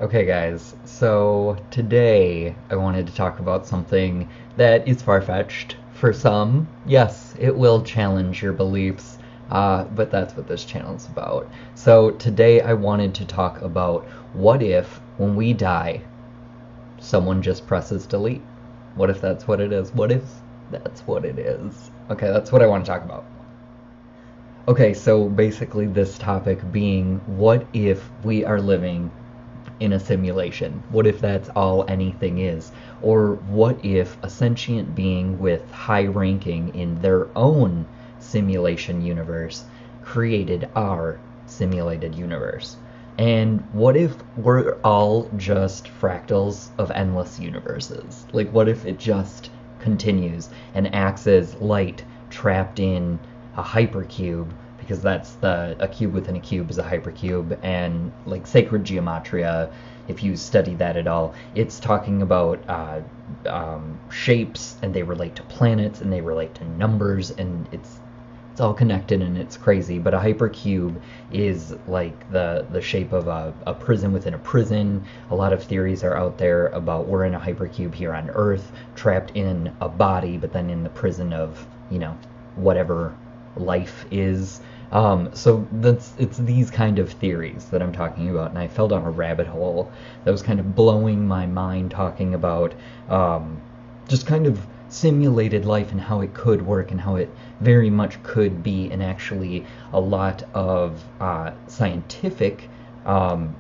Okay, guys, so today I wanted to talk about something that is far-fetched for some. Yes, it will challenge your beliefs, but that's what this channel is about. So today I wanted to talk about what if, when we die, someone just presses delete? What if that's what it is? What if that's what it is? Okay, that's what I want to talk about. Okay, so basically this topic being, what if we are living in a simulation? What if that's all anything is? Or what if a sentient being with high ranking in their own simulation universe created our simulated universe? And what if we're all just fractals of endless universes? Like, what if it just continues and acts as light trapped in a hypercube, because that's a cube within a cube is a hypercube, and like sacred geometria, if you study that at all, it's talking about shapes, and they relate to planets, and they relate to numbers, and it's all connected and it's crazy. But a hypercube is like the shape of a prison within a prison. A lot of theories are out there about we're in a hypercube here on Earth, trapped in a body, but then in the prison of, whatever life is. So it's these kind of theories that I'm talking about, and I fell down a rabbit hole that was kind of blowing my mind, talking about just kind of simulated life and how it could work and how it very much could be, and actually a lot of scientific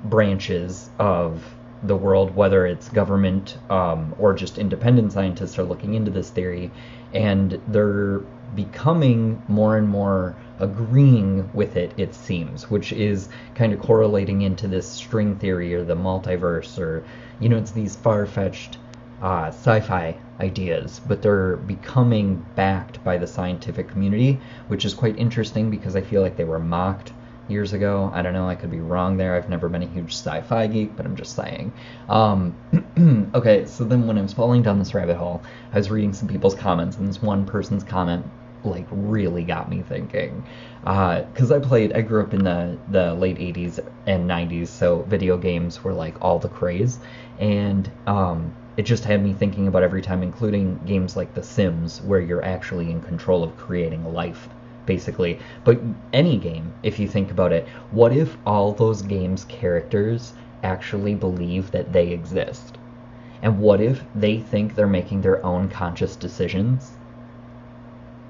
branches of the world, whether it's government or just independent scientists, are looking into this theory, and they're becoming more and more agreeing with it, it seems, which is kind of correlating into this string theory or the multiverse, or, it's these far-fetched sci-fi ideas, but they're becoming backed by the scientific community, which is quite interesting because I feel like they were mocked years ago. I don't know, I could be wrong there. I've never been a huge sci-fi geek, but I'm just saying. Okay, so then when I was falling down this rabbit hole, I was reading some people's comments, and this one person's comment like really got me thinking, because I grew up in the late 80s and 90s, so video games were like all the craze, and it just had me thinking about every time, including games like The Sims, where you're actually in control of creating a life, basically. But any game, if you think about it, what if all those games' characters actually believe that they exist? And what if they think they're making their own conscious decisions?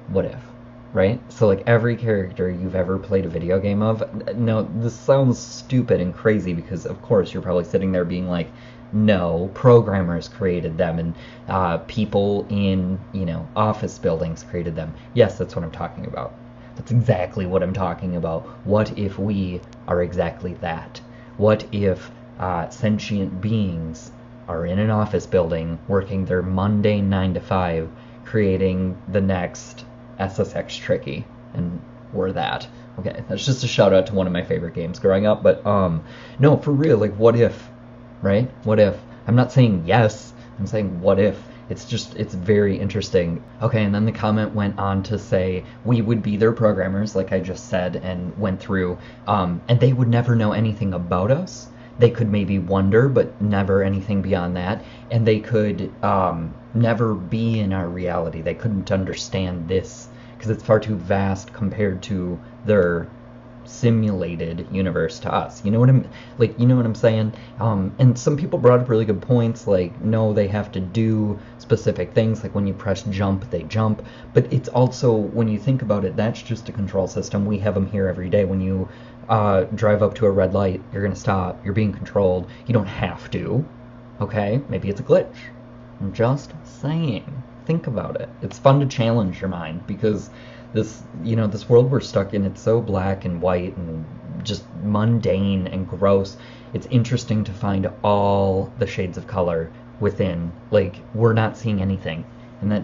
What if? Right? So like every character you've ever played a video game of, no, this sounds stupid and crazy because of course you're probably sitting there being like, no, programmers created them, and people in, office buildings created them. Yes, that's what I'm talking about. That's exactly what I'm talking about. What if we are exactly that? What if sentient beings are in an office building working their mundane 9 to 5, creating the next SSX Tricky, and we're that? Okay, that's just a shout out to one of my favorite games growing up, but no, for real, like what if, right? What if? I'm not saying yes, I'm saying what if. It's very interesting. Okay, and then the comment went on to say we would be their programmers, like I just said, and went through, and they would never know anything about us. They could maybe wonder, but never anything beyond that. And they could never be in our reality. They couldn't understand this because it's far too vast compared to their simulated universe to us. You know what I'm saying? And some people brought up really good points, like no, they have to do specific things, like when you press jump they jump, but it's also, when you think about it, that's just a control system. We have them here every day. When you drive up to a red light, you're gonna stop, you're being controlled. You don't have to. Okay, maybe it's a glitch. I'm just saying, think about it. It's fun to challenge your mind, because this world we're stuck in, it's so black and white and just mundane and gross. It's interesting to find all the shades of color within. Like, we're not seeing anything, and that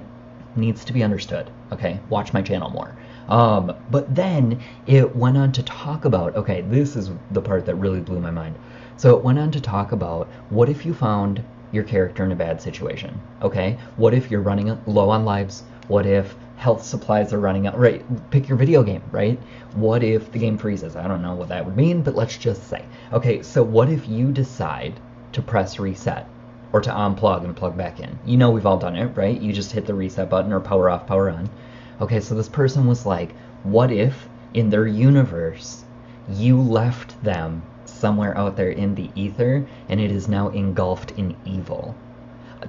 needs to be understood. Okay, watch my channel more. But then it went on to talk about, okay, this is the part that really blew my mind. So it went on to talk about, what if you found your character in a bad situation? Okay, what if you're running low on lives? What if health supplies are running out? Right, pick your video game, right? What if the game freezes? I don't know what that would mean, but let's just say. Okay, so what if you decide to press reset or to unplug and plug back in. You know, we've all done it, right? You just hit the reset button or power off, power on. Okay, so this person was like, what if in their universe you left them somewhere out there in the ether and it is now engulfed in evil?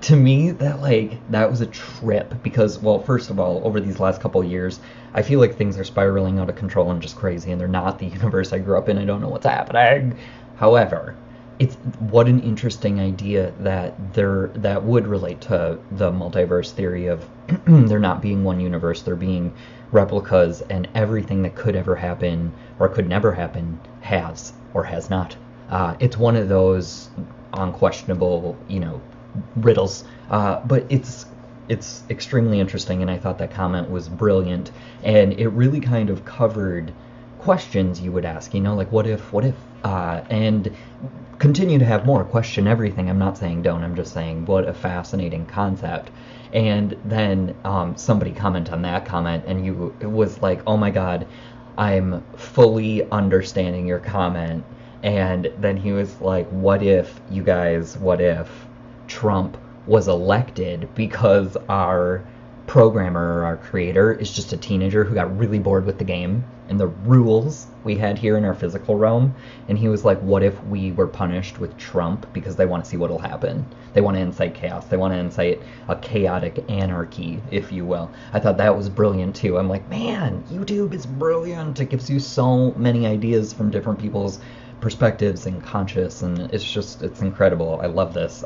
To me, that was a trip because, well, first of all, over these last couple of years, I feel like things are spiraling out of control and just crazy, and they're not the universe I grew up in. I don't know what's happening. However, it's what an interesting idea that would relate to the multiverse theory of there not being one universe, there being replicas, and everything that could ever happen or could never happen has or has not. It's one of those unquestionable, riddles, but it's extremely interesting, and I thought that comment was brilliant, and it really kind of covered questions you would ask, like what if, and continue to have more, question everything. I'm not saying don't, I'm just saying what a fascinating concept. And then somebody comment on that comment, and it was like, oh my god, I'm fully understanding your comment. And then he was like, what if Trump was elected because our programmer or our creator is just a teenager who got really bored with the game and the rules we had here in our physical realm. And he was like, what if we were punished with Trump because they want to see what'll happen? They want to incite chaos. They want to incite a chaotic anarchy, if you will. I thought that was brilliant too. I'm like, man, YouTube is brilliant. It gives you so many ideas from different people's perspectives and conscious, and it's incredible. I love this.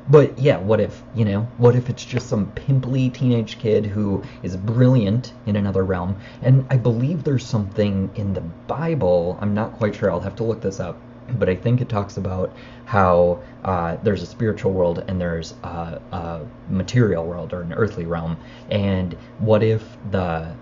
But yeah, what if it's just some pimply teenage kid who is brilliant in another realm? And I believe there's something in the Bible, I'm not quite sure, I'll have to look this up, but I think it talks about how there's a spiritual world and there's a material world or an earthly realm. And what if the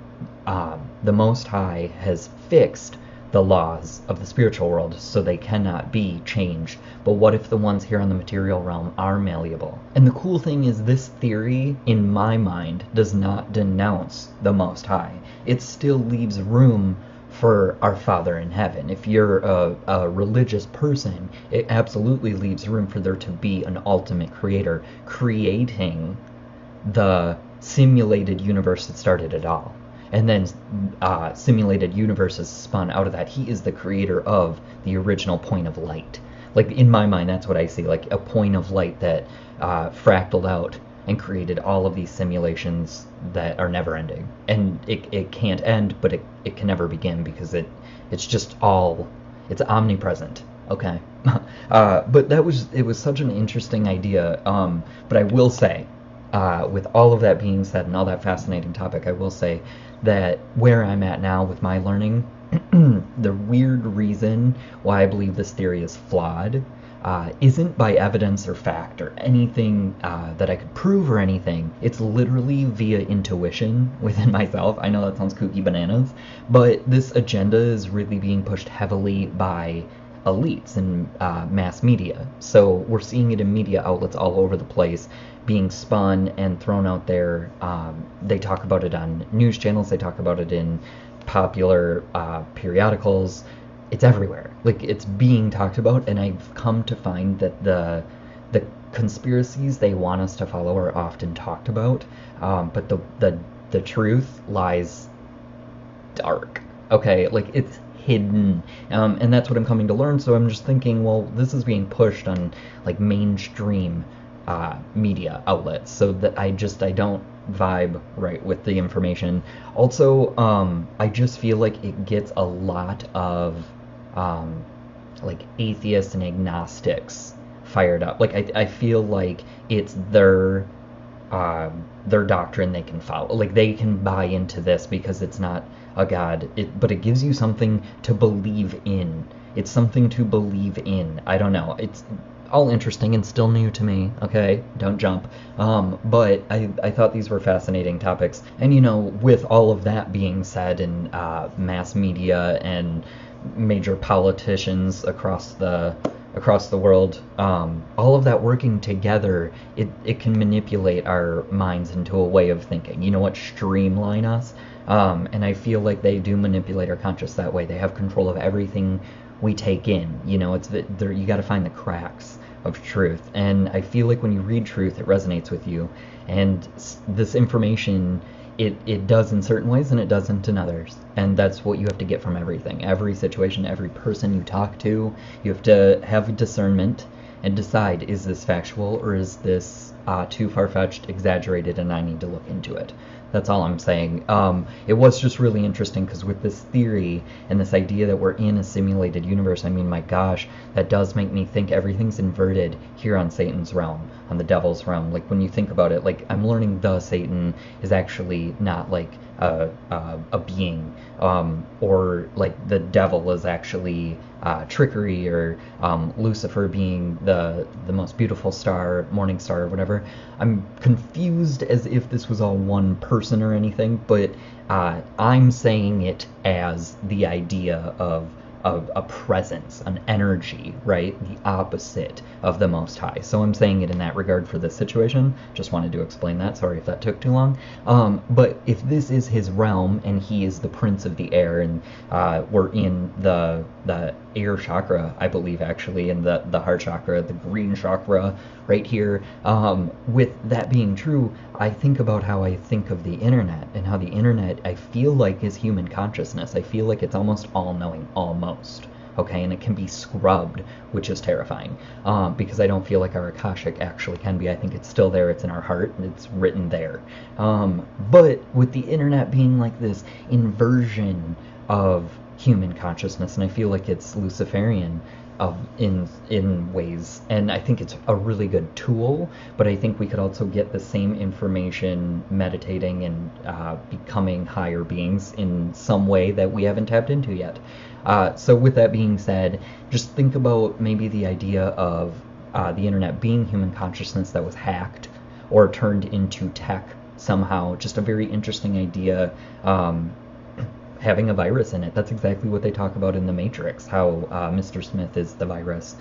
Most High has fixed the laws of the spiritual world so they cannot be changed, but what if the ones here on the material realm are malleable? And the cool thing is, this theory in my mind does not denounce the Most High. It still leaves room for our Father in heaven. If you're a religious person, it absolutely leaves room for there to be an ultimate creator creating the simulated universe that started it all. And then simulated universes spun out of that. He is the creator of the original point of light. Like, in my mind, that's what I see, like a point of light that fractaled out and created all of these simulations that are never ending. And it can't end, but it can never begin, because it's just all, it's omnipresent. Okay. But it was such an interesting idea. But I will say, with all of that being said and all that fascinating topic, I will say that where I'm at now with my learning, the weird reason why I believe this theory is flawed isn't by evidence or fact or anything that I could prove or anything. It's literally via intuition within myself. I know that sounds kooky bananas, but this agenda is really being pushed heavily by elites and mass media. So we're seeing it in media outlets all over the place, being spun and thrown out there. They talk about it on news channels. They talk about it in popular periodicals. It's everywhere. Like, it's being talked about, and I've come to find that the conspiracies they want us to follow are often talked about, but the truth lies dark. Okay, like, it's hidden, and that's what I'm coming to learn. So I'm just thinking, well, this is being pushed on like mainstream media outlets, so that I don't vibe right with the information. Also, I just feel like it gets a lot of like atheists and agnostics fired up. Like, I feel like it's their doctrine they can follow. Like, they can buy into this because it's not a god, but it gives you something to believe in. It's something to believe in. I don't know. It's all interesting and still new to me. Okay, don't jump. But I thought these were fascinating topics. And with all of that being said, and mass media and major politicians across the world, all of that working together, it can manipulate our minds into a way of thinking. Streamline us. And I feel like they do manipulate our conscious that way. They have control of everything we take in. You got to find the cracks of truth. And I feel like when you read truth, it resonates with you. And this information, it does in certain ways and it doesn't in others. And that's what you have to get from everything. Every situation, every person you talk to, you have to have discernment and decide, is this factual or is this too far-fetched, exaggerated, and I need to look into it. That's all I'm saying. It was just really interesting because with this theory and this idea that we're in a simulated universe, I mean, my gosh, that does make me think everything's inverted here on Satan's realm, on the devil's realm. Like when you think about it, like I'm learning the Satan is actually not like a being, or like the devil is actually trickery, or Lucifer being the most beautiful star, morning star, or whatever. I'm confused as if this was all one person or anything, but I'm saying it as the idea of a presence, an energy, right? The opposite of the Most High. So I'm saying it in that regard for this situation. Just wanted to explain that. Sorry if that took too long. But if this is his realm and he is the prince of the air, and we're in the air chakra, I believe, actually, and the heart chakra, the green chakra right here. With that being true, I think about how I think of the internet, and how the internet, I feel like, is human consciousness. I feel like it's almost all-knowing, almost. Okay, and it can be scrubbed, which is terrifying, because I don't feel like our Akashic actually can be. I think it's still there, it's in our heart, and it's written there. But with the internet being like this inversion of human consciousness, and I feel like it's Luciferian in ways, and I think it's a really good tool, but I think we could also get the same information meditating and becoming higher beings in some way that we haven't tapped into yet. So with that being said, just think about maybe the idea of the internet being human consciousness that was hacked or turned into tech somehow. Just a very interesting idea. Having a virus in it. That's exactly what they talk about in The Matrix, how Mr. Smith is the virus.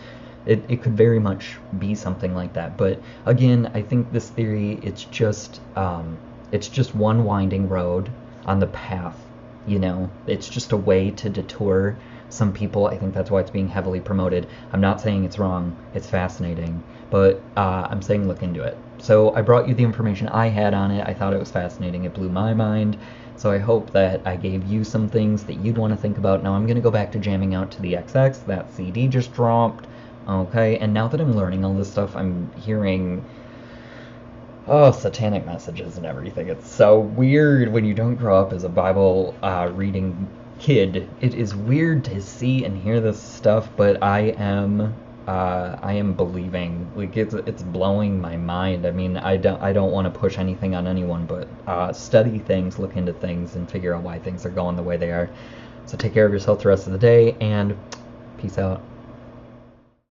It could very much be something like that. But again, I think this theory, it's just one winding road on the path, you know? It's just a way to detour some people. I think that's why it's being heavily promoted. I'm not saying it's wrong. It's fascinating. But I'm saying look into it. So I brought you the information I had on it. I thought it was fascinating. It blew my mind. So I hope that I gave you some things that you'd want to think about. Now I'm going to go back to jamming out to the XX. That CD just dropped. Okay, and now that I'm learning all this stuff, I'm hearing, satanic messages and everything. It's so weird when you don't grow up as a Bible reading kid. It is weird to see and hear this stuff, but I am believing. Like it's blowing my mind. I mean, I don't want to push anything on anyone, but study things, look into things, and figure out why things are going the way they are. So take care of yourself the rest of the day, and peace out.